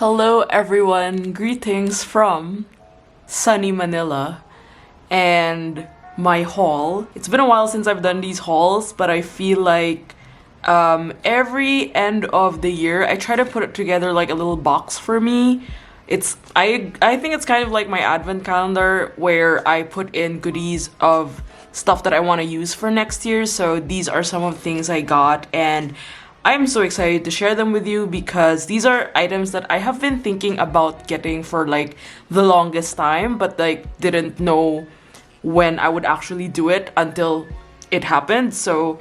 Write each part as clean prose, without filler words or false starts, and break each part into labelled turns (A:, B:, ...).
A: Hello everyone, greetings from sunny Manila and my haul. It's been a while since I've done these hauls, but I feel like every end of the year I try to put it together like a little box for me. I think it's kind of like my advent calendar where I put in goodies of stuff that I want to use for next year. So these are some of the things I got, and I'm so excited to share them with you because these are items that I have been thinking about getting for like the longest time, but like didn't know when I would actually do it until it happened. So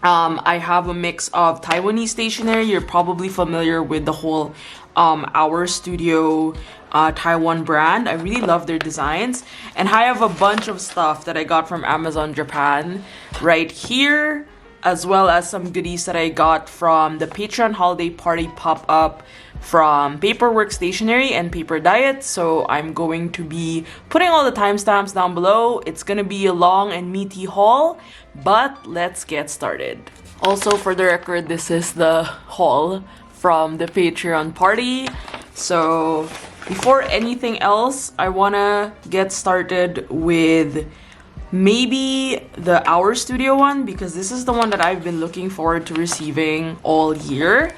A: I have a mix of Taiwanese stationery. You're probably familiar with the whole Our Studio Taiwan brand. I really love their designs, and I have a bunch of stuff that I got from Amazon Japan right here, as well as some goodies that I got from the Patreon holiday party pop-up from Paperwork Stationery and Paper Diet. So I'm going to be putting all the timestamps down below. It's gonna be a long and meaty haul, but let's get started. Also, for the record, this is the haul from the Patreon party. So before anything else, I wanna get started with maybe the Our Studio one, because this is the one that I've been looking forward to receiving all year.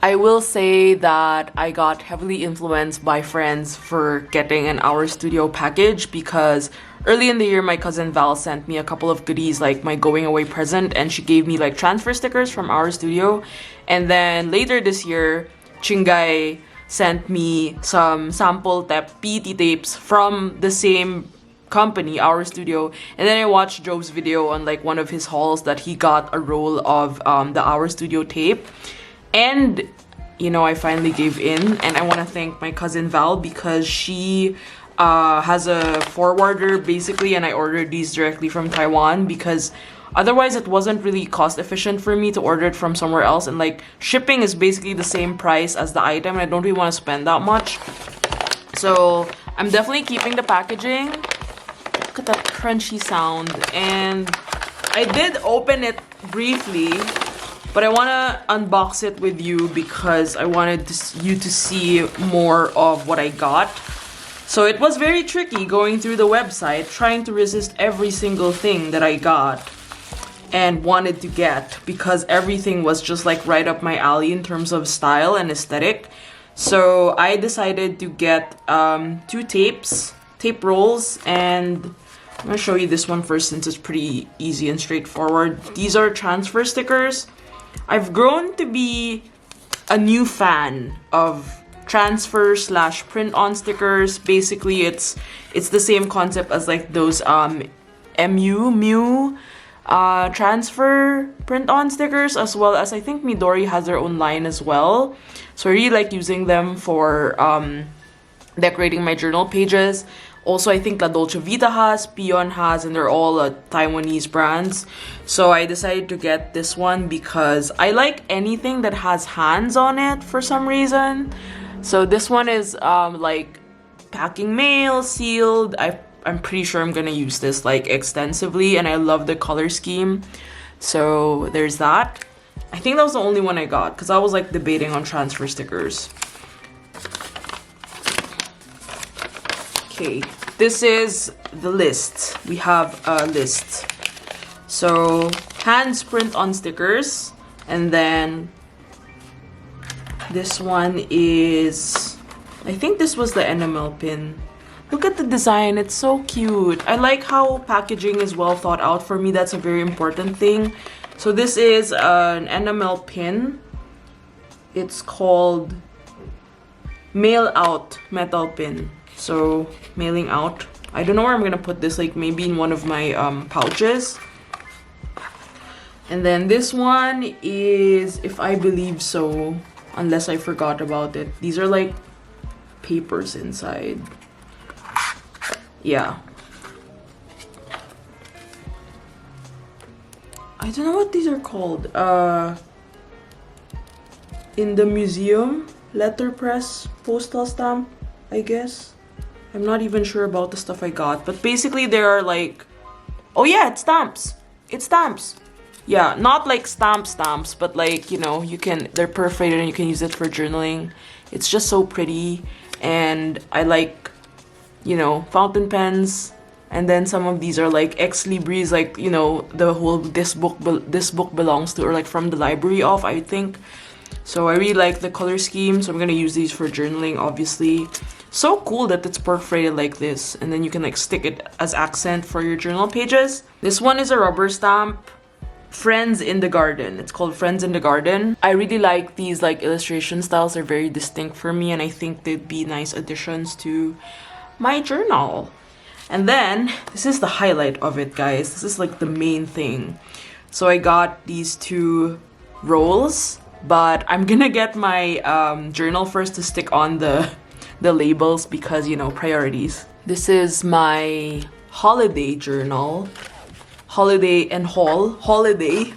A: I will say that I got heavily influenced by friends for getting an Our Studio package because early in the year my cousin Val sent me a couple of goodies, like my going away present, and she gave me like transfer stickers from Our Studio. And then later this year, Chingai sent me some sample PET tapes from the same company, Our Studio. And then I watched Joe's video on like one of his hauls that he got a roll of the Our Studio tape. And you know, I finally gave in, and I want to thank my cousin Val because she has a forwarder basically, and I ordered these directly from Taiwan because otherwise it wasn't really cost efficient for me to order it from somewhere else, and like shipping is basically the same price as the item and I don't really want to spend that much. So I'm definitely keeping the packaging. Look at that crunchy sound. And I did open it briefly, but I want to unbox it with you because I wanted you to see more of what I got. So it was very tricky going through the website, trying to resist every single thing that I got and wanted to get, because everything was just like right up my alley in terms of style and aesthetic. So I decided to get 2 tape rolls, and I'm gonna show you this one first since it's pretty easy and straightforward. These are transfer stickers. I've grown to be a new fan of transfer / print-on stickers. Basically, it's the same concept as like those Mew transfer print-on stickers, as well as I think Midori has their own line as well. So I really like using them for decorating my journal pages. Also, I think 𝚘𝚘𝚆𝚘 has, Pion has, and they're all Taiwanese brands. So I decided to get this one because I like anything that has hands on it for some reason. So this one is like packing mail, sealed. I'm pretty sure I'm gonna use this like extensively, and I love the color scheme. So there's that. I think that was the only one I got because I was like debating on transfer stickers. Okay, this is the list. We have a list. So hands print-on stickers, and then this one is, I think this was the enamel pin. Look at the design, it's so cute. I like how packaging is well thought out. For me, that's a very important thing. So this is an enamel pin. It's called Mail Out Metal Pin. So mailing out. I don't know where I'm gonna put this, like maybe in one of my pouches. And then this one is If I Believe So, unless I forgot about it. These are like papers inside. Yeah. I don't know what these are called. In the museum, letterpress, postal stamp, I guess. I'm not even sure about the stuff I got, but basically there are like, oh yeah, it's stamps. It's stamps. Yeah, not like stamps, but like, you know, they're perforated and you can use it for journaling. It's just so pretty, and I like, you know, fountain pens. And then some of these are like ex libris, like, you know, the whole this book belongs to, or like from the library of, I think. So I really like the color scheme, so I'm gonna use these for journaling, obviously. So cool that it's perforated like this, and then you can like stick it as accent for your journal pages. This one is a rubber stamp, Friends in the Garden. It's called Friends in the Garden. I really like these like illustration styles. They're very distinct for me, and I think they'd be nice additions to my journal. And then this is the highlight of it, guys. This is like the main thing. So I got these two rolls, but I'm gonna get my journal first to stick on the labels because, you know, priorities. This is my holiday journal. Holiday and holiday.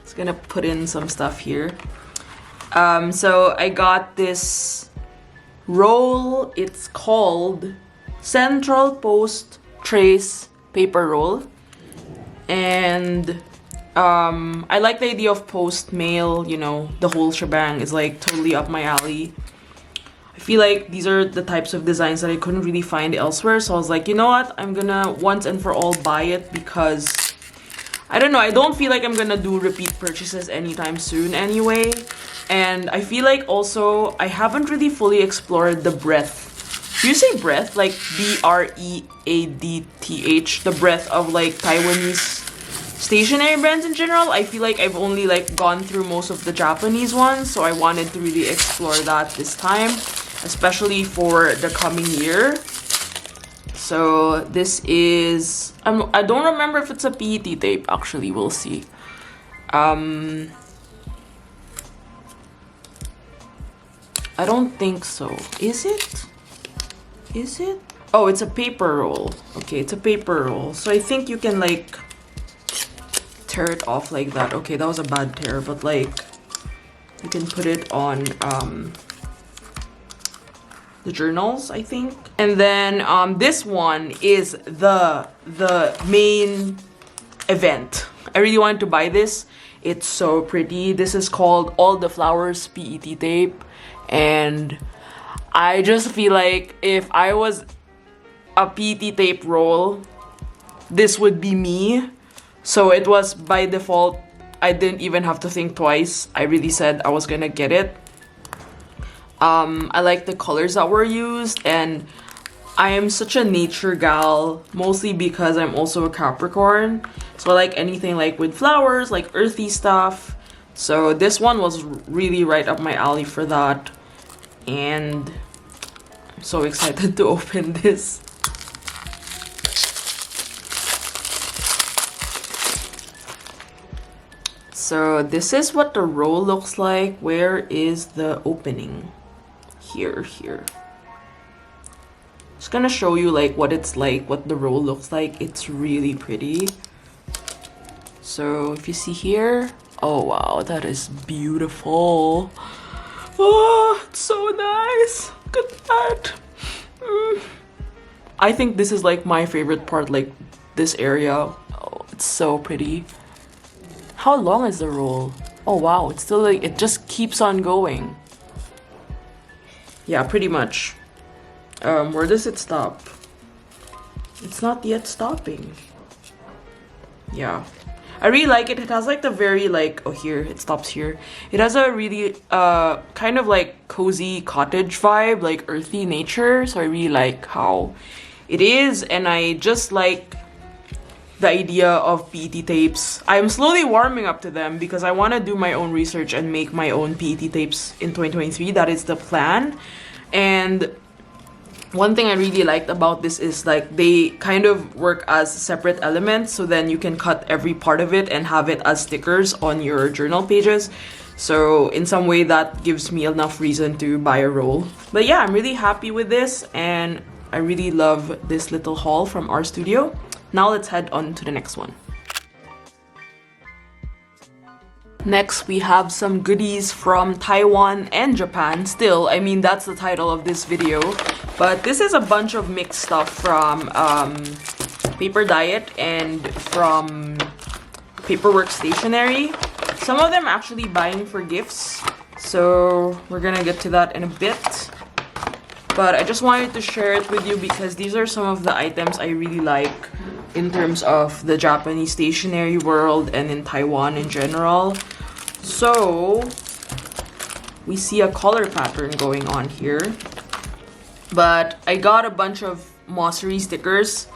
A: Just gonna put in some stuff here. So I got this roll. It's called Central Post Trace paper roll, and I like the idea of post mail, you know, the whole shebang is like totally up my alley. I feel like these are the types of designs that I couldn't really find elsewhere, so I was like, you know what, I'm gonna once and for all buy it, because I don't know, I don't feel like I'm gonna do repeat purchases anytime soon anyway. And I feel like also I haven't really fully explored the breadth. Do you say breadth? Like BREADTH, the breadth of like Taiwanese stationery brands in general. I feel like I've only like gone through most of the Japanese ones, so I wanted to really explore that this time, especially for the coming year. So this is, I don't remember if it's a PET tape, actually, we'll see. I don't think so. Is it? Is it? Oh, it's a paper roll. Okay, it's a paper roll. So I think you can like tear it off like that. Okay, that was a bad tear, but like you can put it on the journals, I think. And then this one is the main event. I really wanted to buy this. It's so pretty. This is called All the Flowers PET tape, and I just feel like if I was a PET tape roll, this would be me. So it was by default. I didn't even have to think twice. I really said I was gonna get it. I like the colors that were used, and I am such a nature gal, mostly because I'm also a Capricorn. So I like anything like with flowers, like earthy stuff. So this one was really right up my alley for that. And I'm so excited to open this. So this is what the roll looks like. Where is the opening? Here. Just gonna show you like what it's like, what the roll looks like. It's really pretty. So if you see here, oh wow, that is beautiful. Oh, it's so nice. Look at that. I think this is like my favorite part, like this area. Oh, it's so pretty. How long is the roll? Oh wow, it's still like, it just keeps on going. Yeah, pretty much. Where does it stop? It's not yet stopping. Yeah, I really like it. It has like the very like, oh here, it stops here. It has a really kind of like cozy cottage vibe, like earthy nature. So I really like how it is, and I just like the idea of PET tapes. I'm slowly warming up to them because I want to do my own research and make my own PET tapes in 2023. That is the plan. And one thing I really liked about this is like they kind of work as separate elements, so then you can cut every part of it and have it as stickers on your journal pages. So in some way that gives me enough reason to buy a roll. But yeah, I'm really happy with this, and I really love this little haul from our studio. Now let's head on to the next one. Next, we have some goodies from Taiwan and Japan. Still, I mean, that's the title of this video. But this is a bunch of mixed stuff from Paper Diet and from paperwork stationery. Some of them actually buying for gifts, so we're gonna get to that in a bit. But I just wanted to share it with you because these are some of the items I really like in terms of the Japanese stationery world and in Taiwan in general. So we see a color pattern going on here. But I got a bunch of Mosseri stickers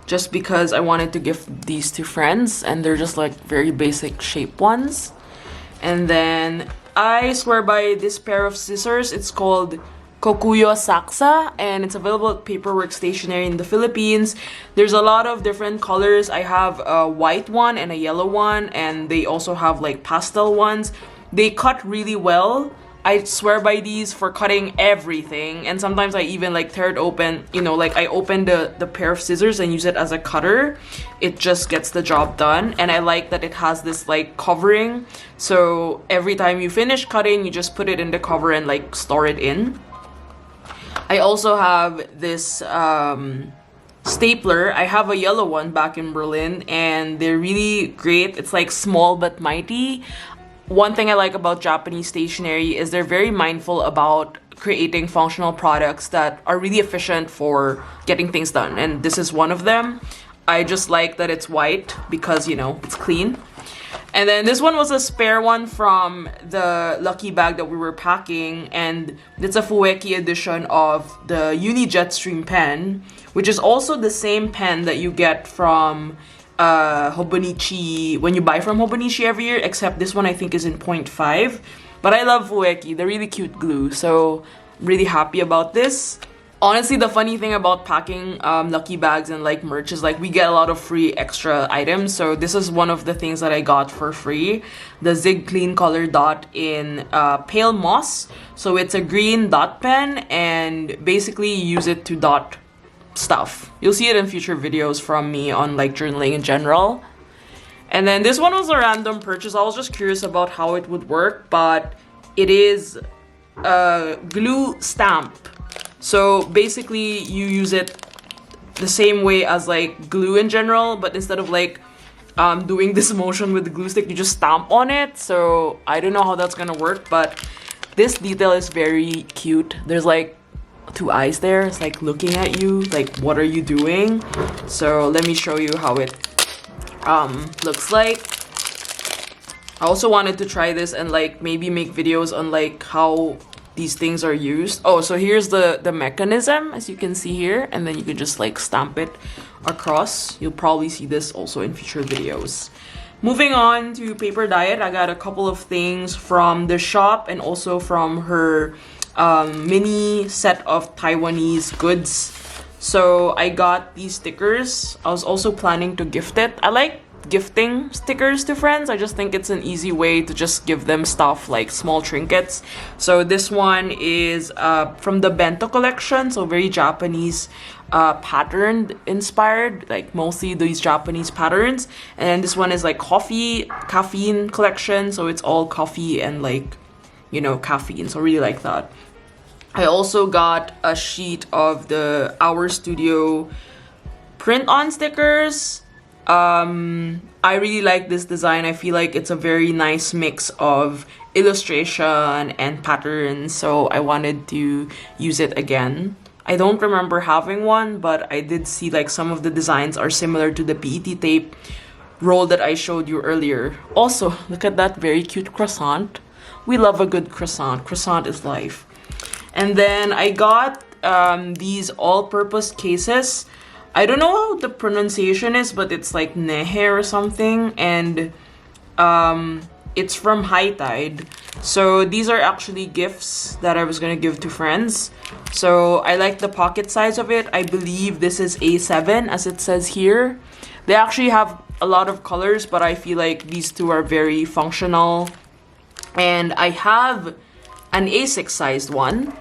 A: just because I wanted to give these to friends, and they're just like very basic shape ones. And then I swear by this pair of scissors. It's called Kokuyo Saksa, and it's available at Paperwork Stationery in the Philippines. There's a lot of different colors. I have a white one and a yellow one, and they also have like pastel ones. They cut really well. I swear by these for cutting everything, and sometimes I even like tear it open, you know, like I open the pair of scissors and use it as a cutter. It just gets the job done, and I like that it has this like covering, so every time you finish cutting, you just put it in the cover and like store it in. I also have this stapler. I have a yellow one back in Berlin, and they're really great. It's like small but mighty. One thing I like about Japanese stationery is they're very mindful about creating functional products that are really efficient for getting things done, and this is one of them. I just like that it's white because, you know, it's clean. And then this one was a spare one from the lucky bag that we were packing, and it's a Fueki edition of the Uni Jetstream pen, which is also the same pen that you get from Hobonichi, when you buy from Hobonichi every year, except this one I think is in 0.5. But I love Fueki, they're really cute glue, so I'm really happy about this. Honestly, the funny thing about packing lucky bags and like merch is like we get a lot of free extra items. So this is one of the things that I got for free. The Zig Clean Color Dot in Pale Moss. So it's a green dot pen, and basically you use it to dot stuff. You'll see it in future videos from me on like journaling in general. And then this one was a random purchase. I was just curious about how it would work, but it is a glue stamp. So basically you use it the same way as like glue in general, but instead of like doing this motion with the glue stick, you just stamp on it. So I don't know how that's gonna work, but this detail is very cute. There's like two eyes there. It's like looking at you, like what are you doing? So let me show you how it looks like. I also wanted to try this and like maybe make videos on like how these things are used. Oh, so here's the mechanism, as you can see here, and then you can just like stamp it across. You'll probably see this also in future videos. Moving on to Paper Diet, I got a couple of things from the shop and also from her mini set of Taiwanese goods. So I got these stickers. I was also planning to gift it. I like gifting stickers to friends. I just think it's an easy way to just give them stuff like small trinkets. So this one is from the Bento collection, so very Japanese patterned inspired, like mostly these Japanese patterns. And this one is like caffeine collection, so it's all coffee and like, you know, caffeine, so I really like that. I also got a sheet of the Our Studio print-on stickers. I really like this design. I feel like it's a very nice mix of illustration and patterns, so I wanted to use it again. I don't remember having one, but I did see like some of the designs are similar to the PET tape roll that I showed you earlier. Also, look at that very cute croissant. We love a good croissant. Croissant is life. And then I got these all-purpose cases. I don't know how the pronunciation is, but it's like nehe or something, and it's from High Tide. So these are actually gifts that I was gonna give to friends. So I like the pocket size of it. I believe this is A7, as it says here. They actually have a lot of colors, but I feel like these two are very functional. And I have an A6 sized one.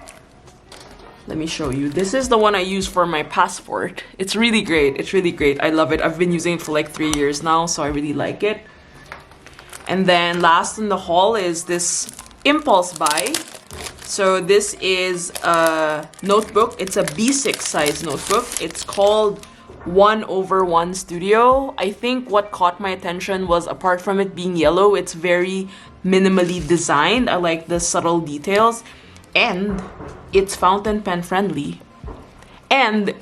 A: Let me show you. This is the one I use for my passport. It's really great. It's really great. I love it. I've been using it for like 3 years now, so I really like it. And then last in the haul is this impulse buy. So this is a notebook. It's a B6 size notebook. It's called 1/1 studio. I think what caught my attention was, apart from it being yellow, it's very minimally designed. I like the subtle details, and it's fountain pen friendly. And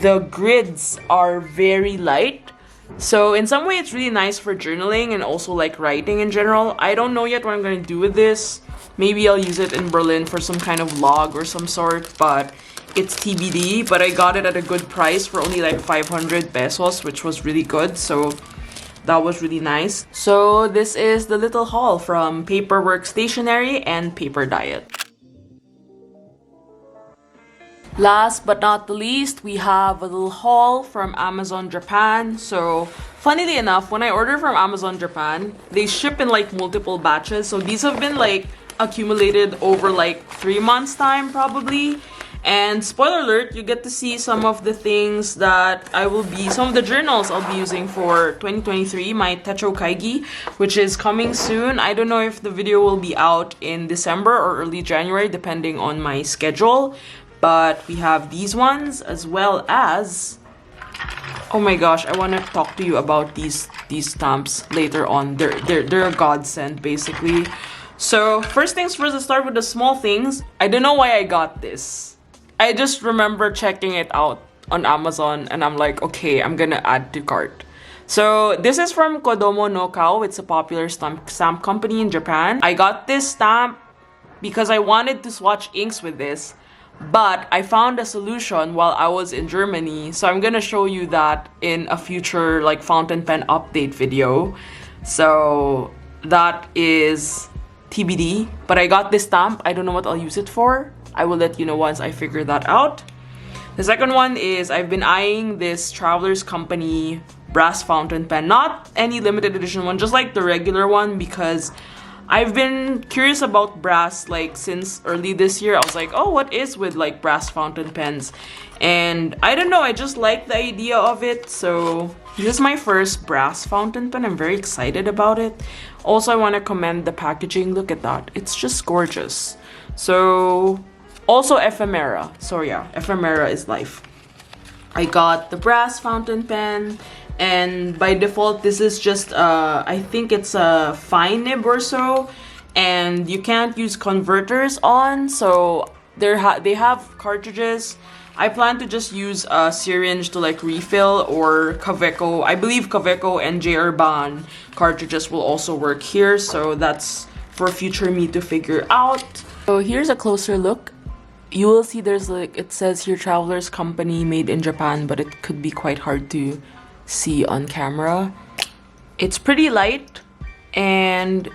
A: the grids are very light. So in some way it's really nice for journaling and also like writing in general. I don't know yet what I'm gonna do with this. Maybe I'll use it in Berlin for some kind of vlog or some sort, but it's TBD. But I got it at a good price for only like 500 pesos, which was really good. So that was really nice. So this is the little haul from Paperwork Stationery and Paper Diet. Last but not the least, we have a little haul from Amazon Japan. So funnily enough, when I order from Amazon Japan, they ship in like multiple batches. So these have been like accumulated over like 3 months time probably. And spoiler alert, you get to see some of the things that some of the journals I'll be using for 2023, my 𝚃𝚘𝚅𝚍, which is coming soon. I don't know if the video will be out in December or early January, depending on my schedule. But we have these ones, as well as, oh my gosh, I want to talk to you about these stamps later on. They're a godsend basically. So first things first, let's start with the small things. I don't know why I got this. I just remember checking it out on Amazon and I'm like, okay, I'm gonna add to cart. So this is from Kodomo no Kao. It's a popular stamp company in Japan. I got this stamp because I wanted to swatch inks with this, but I found a solution while I was in Germany. So I'm gonna show you that in a future like fountain pen update video. So that is TBD, but I got this stamp. I don't know what I'll use it for. I will let you know once I figure that out. The second one is I've been eyeing this Traveler's Company brass fountain pen. Not any limited edition one, just like the regular one, because I've been curious about brass like since early this year. I was like, oh, what is with like brass fountain pens? And I don't know, I just like the idea of it. So this is my first brass fountain pen. I'm very excited about it. Also, I want to commend the packaging. Look at that. It's just gorgeous. So also ephemera. So yeah, ephemera is life. I got the brass fountain pen, and by default this is just I think it's a fine nib or so, and you can't use converters on, so they have cartridges. I plan to just use a syringe to like refill, or Kaweco. I believe Kaweco and 𝚑𝚘𝚘𝚘 cartridges will also work here, so that's for future me to figure out. So here's a closer look. You will see there's like, it says here Traveler's Company, made in Japan, but it could be quite hard to see on camera. It's pretty light, and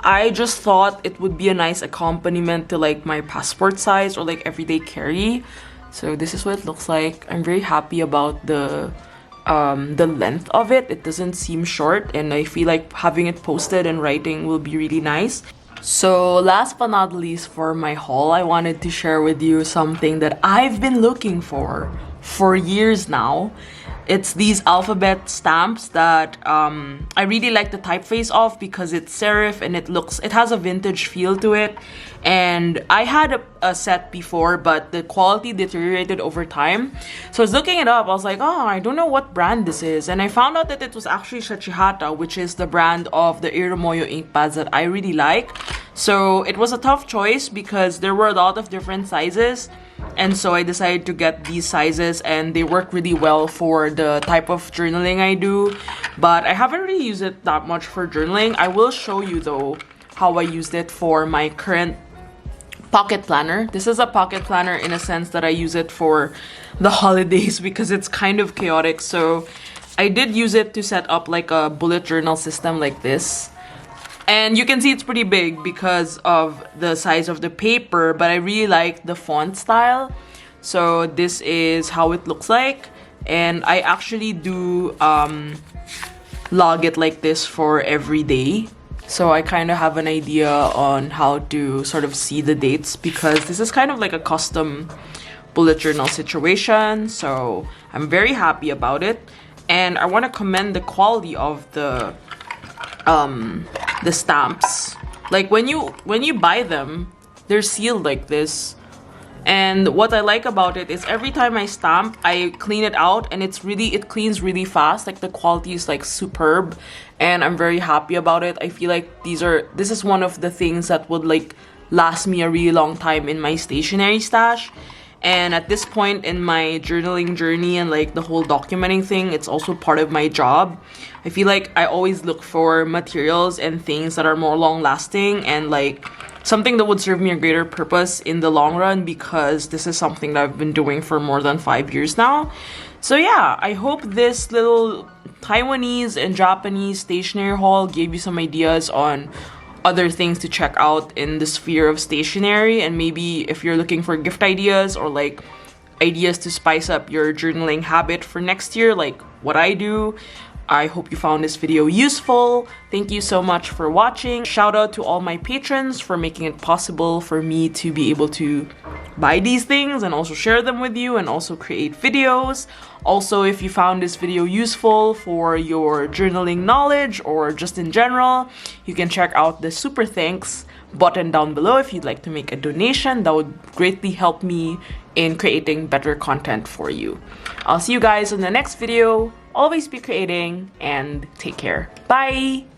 A: I just thought it would be a nice accompaniment to like my passport size or like everyday carry. So this is what it looks like. I'm very happy about the length of it. It doesn't seem short, and I feel like having it posted and writing will be really nice. So last but not least for my haul, I wanted to share with you something that I've been looking for years now. It's these alphabet stamps that I really like the typeface of, because it's serif and it has a vintage feel to it. And I had a set before, but the quality deteriorated over time. So I was looking it up. I was like, oh, I don't know what brand this is. And I found out that it was actually Shachihata, which is the brand of the Iramoyo ink pads that I really like. So it was a tough choice because there were a lot of different sizes. And so I decided to get these sizes, and they work really well for the type of journaling I do. But I haven't really used it that much for journaling. I will show you though how I used it for my current pocket planner. This is a pocket planner in a sense that I use it for the holidays because it's kind of chaotic. So I did use it to set up like a bullet journal system like this. And you can see it's pretty big because of the size of the paper, but I really like the font style. So this is how it looks like. And I actually do log it like this for every day. So I kind of have an idea on how to sort of see the dates, because this is kind of like a custom bullet journal situation. So I'm very happy about it. And I want to commend the quality of the stamps. Like when you buy them, they're sealed like this, And what I like about it is every time I stamp, I clean it out, and it cleans really fast. Like the quality is like superb, and I'm very happy about it. I feel like this is one of the things that would like last me a really long time in my stationery stash. And at this point in my journaling journey and like the whole documenting thing, it's also part of my job. I feel like I always look for materials and things that are more long lasting and like something that would serve me a greater purpose in the long run, because this is something that I've been doing for more than 5 years now. So yeah, I hope this little Taiwanese and Japanese stationery haul gave you some ideas on other things to check out in the sphere of stationery, and maybe if you're looking for gift ideas or like ideas to spice up your journaling habit for next year, like what I do. I hope you found this video useful. Thank you so much for watching. Shout out to all my patrons for making it possible for me to be able to buy these things and also share them with you and also create videos. Also, if you found this video useful for your journaling knowledge or just in general, you can check out the super thanks button down below if you'd like to make a donation. That would greatly help me in creating better content for you. I'll see you guys in the next video. Always be creating and take care. Bye!